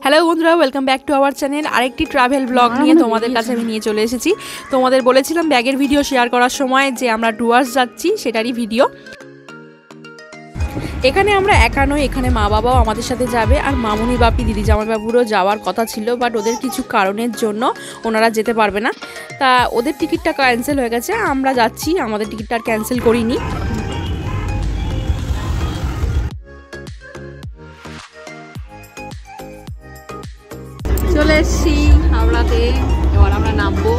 Hello বন্ধুরা, welcome back to our channel. আরেকটি travel blog নিয়ে তোমাদের কাছে আমি নিয়ে চলে এসেছি। তোমাদের বলেছিলাম ব্যাগের ভিডিও শেয়ার করার সময় যে আমরা ডুয়ার্স যাচ্ছি, সেটারই ভিডিও। এখানে আমরা একা নই, এখানে মা বাবাও আমাদের সাথে যাবে, আর মামুনি বাপি দিদি জামাইবাবুরও যাওয়ার কথা ছিল, বাট ওদের কিছু কারণের জন্য ওনারা যেতে পারবে না। তা ওদের টিকিটটা ক্যান্সেল হয়ে গেছে, আমরা যাচ্ছি, আমাদের টিকিটটা আর ক্যান্সেল করিনি। চলে এসছি হাওড়াতে, এবার আমরা নামবো।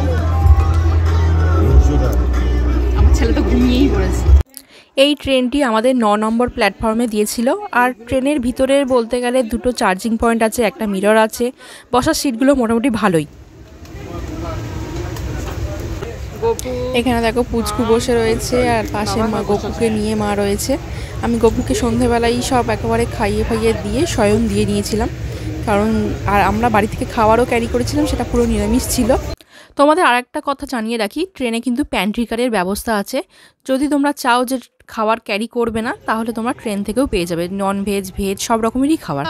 আমার ছেলে তো ঘুমিয়েই পড়েছে। এই ট্রেনটি আমাদের 9 নম্বর প্ল্যাটফর্মে দিয়েছিল, আর ট্রেনের ভিতরের বলতে গেলে দুটো চার্জিং পয়েন্ট আছে, একটা মিরর আছে, বসার সিটগুলো মোটামুটি ভালোই। এখানে দেখো পুচকু বসে রয়েছে, আর পাশে মা গপুকে নিয়ে মা রয়েছে। আমি গপুকে সন্ধেবেলায় সব একেবারে খাইয়ে দিয়ে স্বয়ং দিয়ে নিয়েছিলাম, কারণ আর আমরা বাড়ি থেকে খাওয়ারও ক্যারি করেছিলাম, সেটা পুরো নিরামিষ ছিল। তোমাদের আর একটা কথা জানিয়ে রাখি, ট্রেনে কিন্তু প্যান্ট্রি কারের ব্যবস্থা আছে। যদি তোমরা চাও যে খাবার ক্যারি করবে না, তাহলে তোমরা ট্রেন থেকেও পেয়ে যাবে নন ভেজ, ভেজ সব রকমেরই খাবার।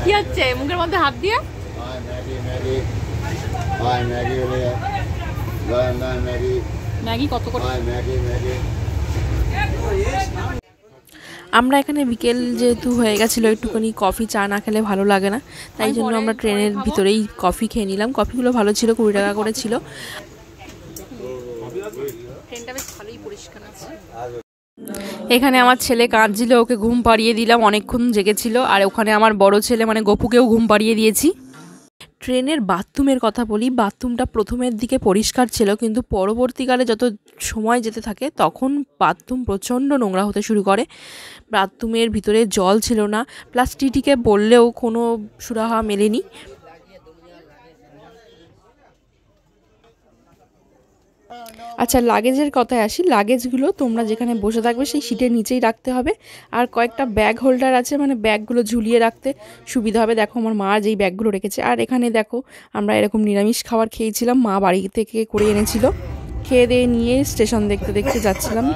কি হচ্ছে মুখের মধ্যে হাত দিয়ে? ম্যাগি কত করে? আমরা এখানে বিকেল যেহেতু হয়ে গেছিলো, একটুখানি কফি চা না খেলে ভালো লাগে না, তাই জন্য আমরা ট্রেনের ভিতরেই কফি খেয়ে নিলাম। কফিগুলো ভালো ছিল, 20 টাকা করে ছিল। ট্রেনটা বেশ ভালোই পরিষ্কার আছে। এখানে আমার ছেলে কাঁদছিল, ওকে ঘুম পাড়িয়ে দিলাম, অনেকক্ষণ জেগেছিল। আর ওখানে আমার বড় ছেলে মানে গপুকেও ঘুম পাড়িয়ে দিয়েছি। ট্রেনের বাথরুমের কথা বলি, বাথরুমটা প্রথমের দিকে পরিষ্কার ছিল, কিন্তু পরবর্তীকালে যত সময় যেতে থাকে তখন বাথরুম প্রচণ্ড নোংরা হতে শুরু করে। বাথরুমের ভিতরে জল ছিল না, প্লাস টিটিকে বললেও কোনো সুরাহা মেলেনি। আচ্ছা, লাগেজের কথায় আসি। লাগেজগুলো তোমরা যেখানে বসে থাকবে সেই সিটের নিচেই রাখতে হবে, আর কয়েকটা ব্যাগ হোল্ডার আছে, মানে ব্যাগগুলো ঝুলিয়ে রাখতে সুবিধা হবে। দেখো আমার মা যেই ব্যাগগুলো রেখেছে। আর এখানে দেখো আমরা এরকম নিরামিষ খাবার খেয়েছিলাম, মা বাড়ি থেকে করে এনেছিল। খেয়ে দিয়ে নিয়ে স্টেশন দেখতে দেখতে যাচ্ছিলাম।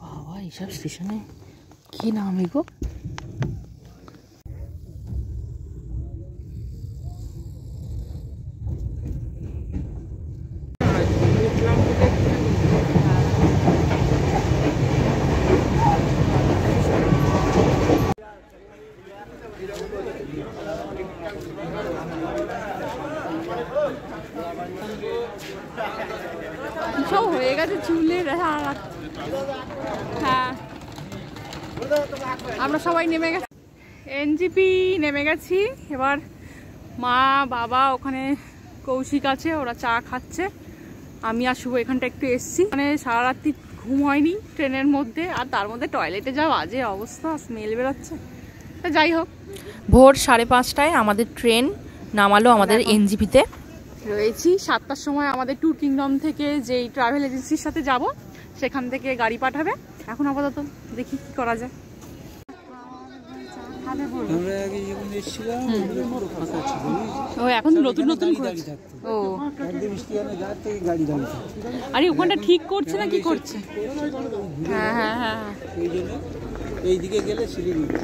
বাবা, এইসব স্টেশনে কি নামই গো। সব হয়ে গেছে চুলের। হ্যাঁ, আমরা সবাই নেমে গেছি, এনজিপি নেমে গেছি। এবার মা বাবা ওখানে কৌশিক আছে, ওরা চা খাচ্ছে। আমি আর শুভ এখানটা একটু এসছি, মানে সারা রাত্রি ঘুম হয়নি ট্রেনের মধ্যে, আর তার মধ্যে টয়লেটে যাওয়া বাজে অবস্থা, স্মেল বেরোচ্ছে। তা যাই হোক, ভোর 5:30টায় আমাদের ট্রেন নামালো আমাদের এনজিপিতে। রয়েছি 7টার সময় আমাদের ট্যুর কিংডম থেকে যেই ট্রাভেল এজেন্সির সাথে যাব, সেখান থেকে গাড়ি পাঠাবে। এখন আপাতত দেখি কি করা যায়। ও এখন নতুন ও আরে ওখানটা ঠিক করছে না, কি করছে? হ্যাঁ হ্যাঁ হ্যাঁ, এইদিকে গেলে শিলিগুড়ি।